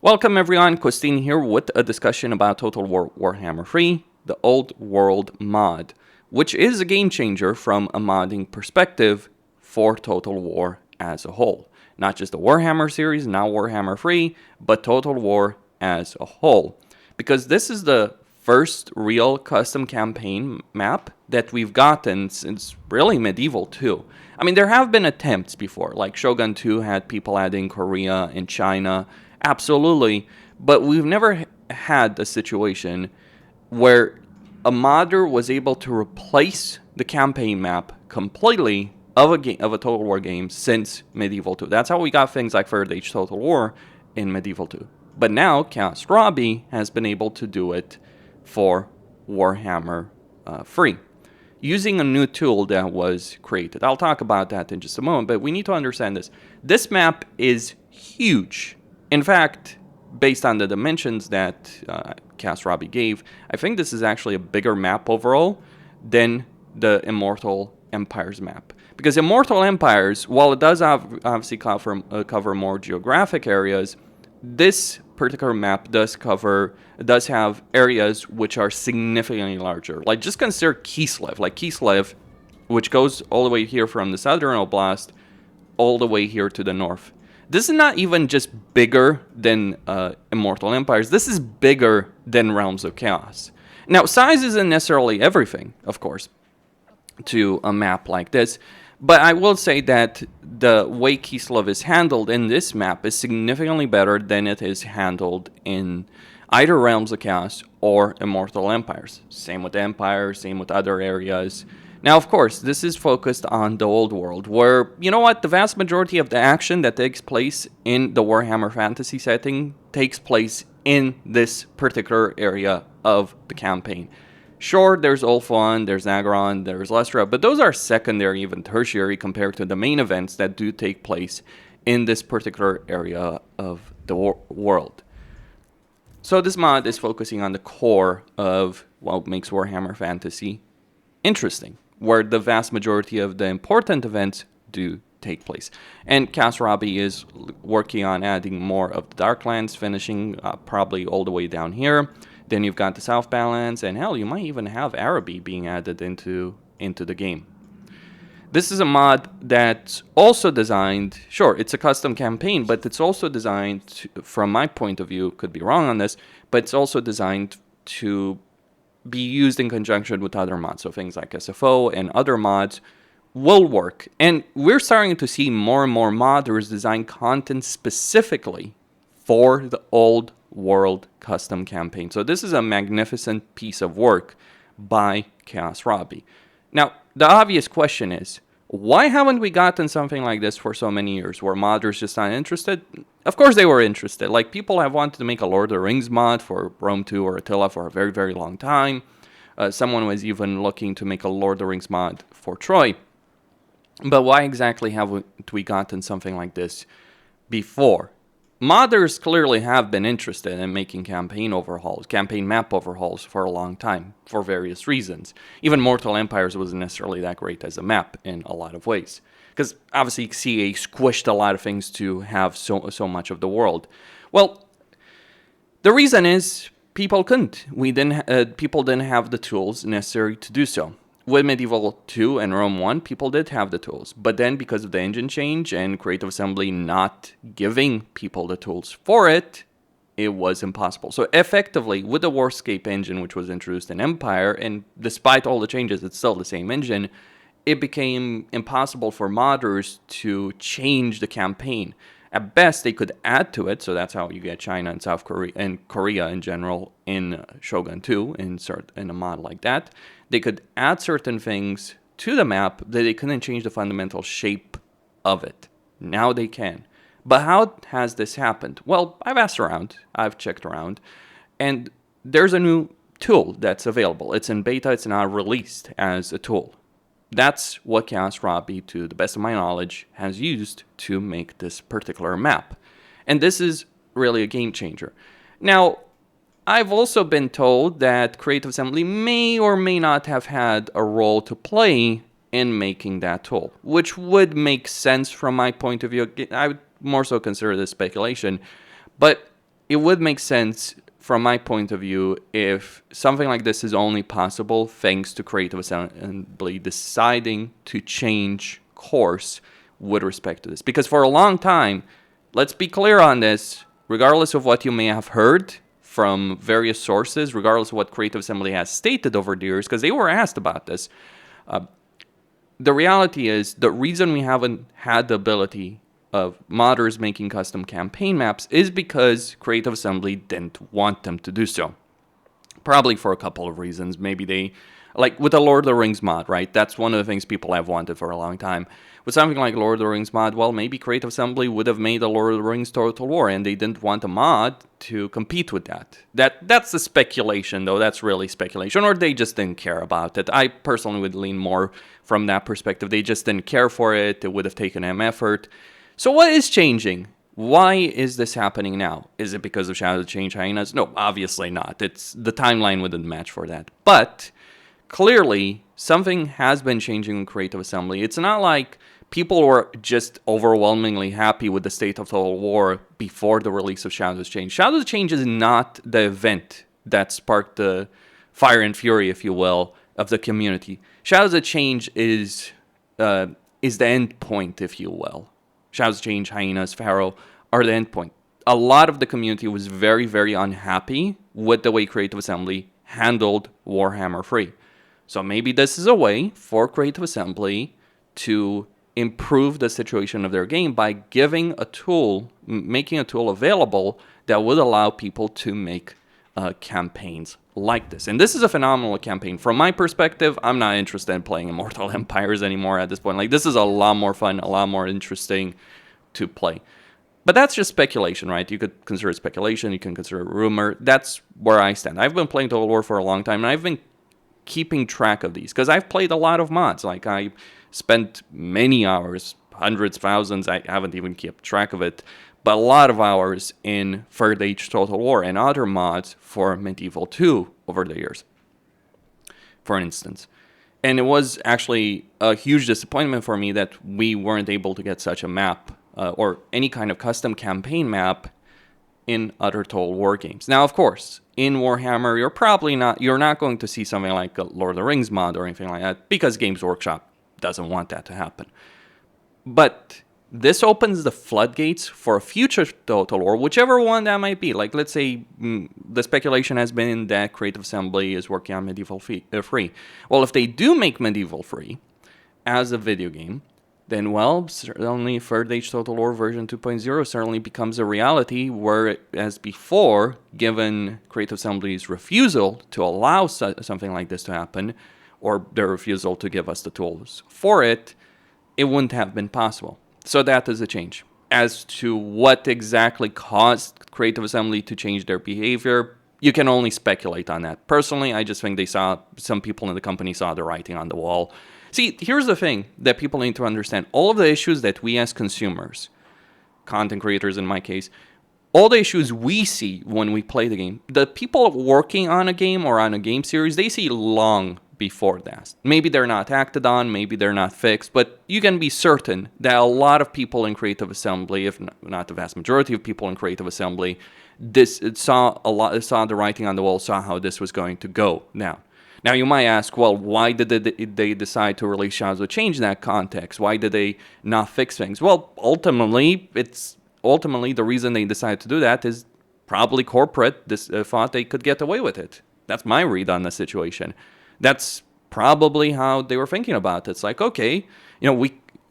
Welcome everyone, Costin here with a discussion about Total War Warhammer 3, the Old World mod, which is a game changer from a modding perspective for Total War as a whole. Not just the Warhammer series, now Warhammer 3, but Total War as a whole. Because this is the first real custom campaign map that we've gotten since really Medieval 2. I mean, there have been attempts before, like Shogun 2 had people adding Korea and China. Absolutely, but we've never had a situation where a modder was able to replace the campaign map completely of a Total War game since Medieval 2. That's how we got things like Third Age Total War in Medieval 2. But now Chaos Robbie has been able to do it for Warhammer 3 using a new tool that was created. I'll talk about that in just a moment, but we need to understand this. This map is huge. In fact, based on the dimensions that Chaos Robbie gave, I think this is actually a bigger map overall than the Immortal Empires map. Because Immortal Empires, while it does obviously cover more geographic areas, this particular map does have areas which are significantly larger. Like, just consider Kislev. Like Kislev, which goes all the way here from the Southern Oblast all the way here to the north. This is not even just bigger than Immortal Empires. This is bigger than Realms of Chaos. Now, size isn't necessarily everything, of course, to a map like this. But I will say that the way Kislev is handled in this map is significantly better than it is handled in either Realms of Chaos or Immortal Empires. Same with Empire, same with other areas. Now, of course, this is focused on the old world, where, you know what, the vast majority of the action that takes place in the Warhammer Fantasy setting takes place in this particular area of the campaign. Sure, there's Ulthuan, there's Nagaron, there's Lestra, but those are secondary, even tertiary, compared to the main events that do take place in this particular area of the world. So this mod is focusing on the core of what makes Warhammer Fantasy interesting, where the vast majority of the important events do take place. And Chaos Robbie is working on adding more of the Darklands, finishing probably all the way down here. Then you've got the South Balance, and hell, you might even have Araby being added into the game. This is a mod that's also designed, sure, it's a custom campaign, but it's also designed, from my point of view, could be wrong on this, but it's also designed to be used in conjunction with other mods. So things like SFO and other mods will work. And we're starting to see more and more modders design content specifically for the old world custom campaign. So this is a magnificent piece of work by Chaos Robbie. Now, the obvious question is, why haven't we gotten something like this for so many years, where modders just aren't interested? Of course they were interested. Like, people have wanted to make a Lord of the Rings mod for Rome 2 or Attila for a very, very long time. Someone was even looking to make a Lord of the Rings mod for Troy. But why exactly haven't we gotten something like this before? Modders clearly have been interested in making campaign map overhauls for a long time, for various reasons. Even Mortal Empires wasn't necessarily that great as a map in a lot of ways, because obviously CA squished a lot of things to have so much of the world. Well, the reason is people couldn't. People didn't have the tools necessary to do so. With Medieval 2 and Rome 1, people did have the tools. But then, because of the engine change and Creative Assembly not giving people the tools for it, it was impossible. So effectively, with the Warscape engine, which was introduced in Empire, and despite all the changes, it's still the same engine, it became impossible for modders to change the campaign. At best, they could add to it, so that's how you get China and South Korea, and Korea in general, in Shogun 2, in a mod like that. They could add certain things to the map that they couldn't change the fundamental shape of it. Now they can. But how has this happened? Well, I've asked around, I've checked around, and there's a new tool that's available. It's in beta, it's not released as a tool. That's what Chaos Robbie, to the best of my knowledge, has used to make this particular map. And this is really a game changer. Now, I've also been told that Creative Assembly may or may not have had a role to play in making that tool, which would make sense from my point of view. I would more so consider this speculation. But it would make sense from my point of view if something like this is only possible thanks to Creative Assembly deciding to change course with respect to this. Because for a long time, let's be clear on this, regardless of what you may have heard from various sources, regardless of what Creative Assembly has stated over the years, because they were asked about this, the reality is the reason we haven't had the ability of modders making custom campaign maps is because Creative Assembly didn't want them to do so. Probably for a couple of reasons. Maybe they, like with the Lord of the Rings mod, right? That's one of the things people have wanted for a long time. With something like Lord of the Rings mod, well, maybe Creative Assembly would have made the Lord of the Rings Total War, and they didn't want a mod to compete with that. That's the speculation, though. That's really speculation. Or they just didn't care about it. I personally would lean more from that perspective. They just didn't care for it. It would have taken them effort. So what is changing? Why is this happening now? Is it because of Shadows Change Hyenas? No, obviously not. It's the timeline wouldn't match for that. But clearly, something has been changing in Creative Assembly. It's not like people were just overwhelmingly happy with the state of Total War before the release of Shadows Change. Shadows Change is not the event that sparked the fire and fury, if you will, of the community. Shadows Change is the end point, if you will. Shadows Change, Hyenas, Pharaoh are the end point. A lot of the community was very, very unhappy with the way Creative Assembly handled Warhammer 3. So maybe this is a way for Creative Assembly to improve the situation of their game by giving a tool, making a tool available that would allow people to make campaigns like this. And this is a phenomenal campaign. From my perspective, I'm not interested in playing Immortal Empires anymore at this point. Like, this is a lot more fun, a lot more interesting to play. But that's just speculation, right? You could consider it speculation, you can consider it rumor. That's where I stand. I've been playing Total War for a long time, and I've been keeping track of these, because I've played a lot of mods. Like, I spent many hours, hundreds, thousands, I haven't even kept track of it, but a lot of hours in 3rd Age Total War and other mods for Medieval 2 over the years, for instance. And it was actually a huge disappointment for me that we weren't able to get such a map or any kind of custom campaign map in other Total War games. Now, of course, in Warhammer, you're not going to see something like a Lord of the Rings mod or anything like that, because Games Workshop doesn't want that to happen. But this opens the floodgates for a future Total War, whichever one that might be. Like, let's say the speculation has been that Creative Assembly is working on Medieval 3. Well, if they do make Medieval 3 as a video game, then, well, certainly 3rd Age Total War version 2.0 certainly becomes a reality, where, as before, given Creative Assembly's refusal to allow something like this to happen, or their refusal to give us the tools for it, it wouldn't have been possible. So that is a change. As to what exactly caused Creative Assembly to change their behavior, you can only speculate on that. Personally, I just think some people in the company saw the writing on the wall. See, here's the thing that people need to understand. All of the issues that we as consumers, content creators in my case, all the issues we see when we play the game, the people working on a game or on a game series, they see long before that. Maybe they're not acted on, maybe they're not fixed, but you can be certain that a lot of people in Creative Assembly, if not the vast majority of people in Creative Assembly, saw the writing on the wall, saw how this was going to go now. Now, you might ask, well, why did they decide to release Shadows of Change in that context? Why did they not fix things? Well, ultimately, the reason they decided to do that is probably corporate thought they could get away with it. That's my read on the situation. That's probably how they were thinking about it. It's like, okay,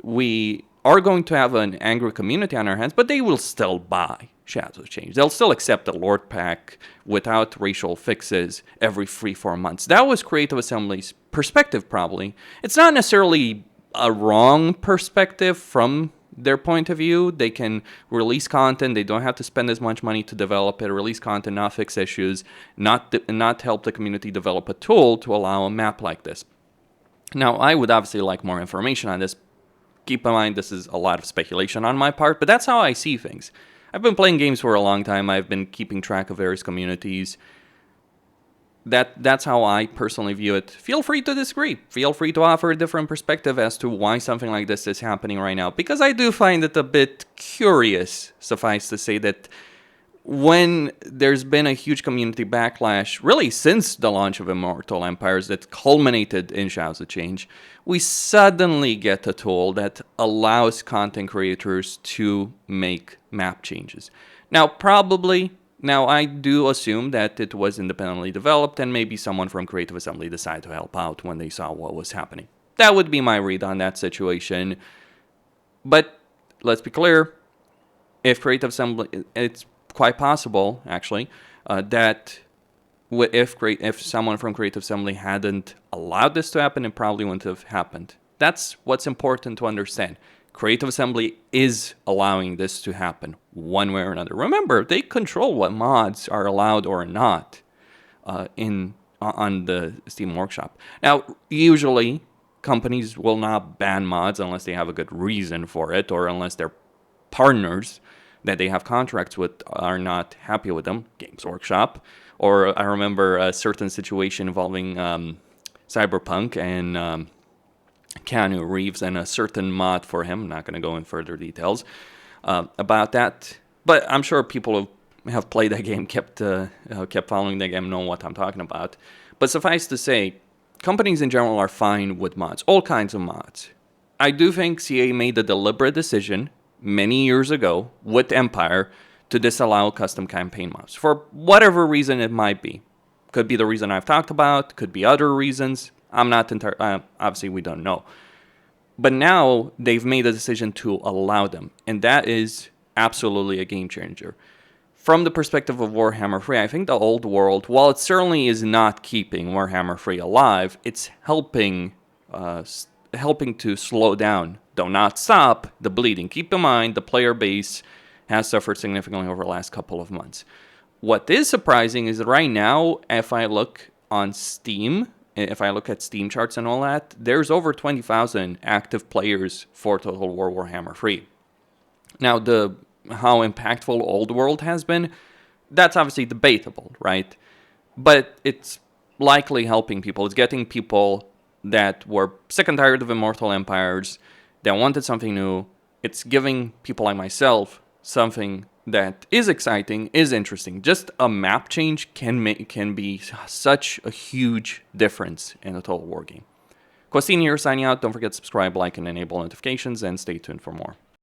we are going to have an angry community on our hands, but they will still buy Shadows of Change. They'll still accept the Lord Pack without racial fixes every 3-4 months. That was Creative Assembly's perspective, probably. It's not necessarily a wrong perspective from their point of view. They can release content. They don't have to spend as much money to develop it, release content, not fix issues, not help the community develop a tool to allow a map like this. Now, I would obviously like more information on this. Keep in mind, this is a lot of speculation on my part, but that's how I see things. I've been playing games for a long time. I've been keeping track of various communities. That's how I personally view it. Feel free to disagree. Feel free to offer a different perspective as to why something like this is happening right now. Because I do find it a bit curious, suffice to say, that when there's been a huge community backlash, really since the launch of Immortal Empires that culminated in Shadows of Change, we suddenly get a tool that allows content creators to make map changes. Now, I do assume that it was independently developed and maybe someone from Creative Assembly decided to help out when they saw what was happening. That would be my read on that situation. But let's be clear, if Creative Assembly, it's quite possible, actually, that if someone from Creative Assembly hadn't allowed this to happen, it probably wouldn't have happened. That's what's important to understand. Creative Assembly is allowing this to happen one way or another. Remember, they control what mods are allowed or not on the Steam Workshop. Now, usually, companies will not ban mods unless they have a good reason for it, or unless their partners that they have contracts with are not happy with them. Games Workshop. Or I remember a certain situation involving Cyberpunk and Keanu Reeves and a certain mod for him. I'm not going to go in further details about that. But I'm sure people who have played that game, kept following the game, know what I'm talking about. But suffice to say, companies in general are fine with mods. All kinds of mods. I do think CA made a deliberate decision many years ago with Empire to disallow custom campaign mods for whatever reason it might be. Could be the reason I've talked about, could be other reasons. I'm not obviously we don't know. But now they've made a decision to allow them, and that is absolutely a game changer. From the perspective of Warhammer 3, I think the old world, while it certainly is not keeping Warhammer 3 alive, it's helping to slow down, though not stop, the bleeding. Keep in mind, the player base has suffered significantly over the last couple of months. What is surprising is that right now, if I look on Steam, if I look at Steam charts and all that, there's over 20,000 active players for Total War Warhammer 3. Now, how impactful Old World has been, that's obviously debatable, right? But it's likely helping people. It's getting people that were sick and tired of Immortal Empires, that wanted something new. It's giving people like myself something that is exciting, is interesting. Just a map change can be such a huge difference in a Total War game. Costin here signing out. Don't forget to subscribe, like, and enable notifications, and stay tuned for more.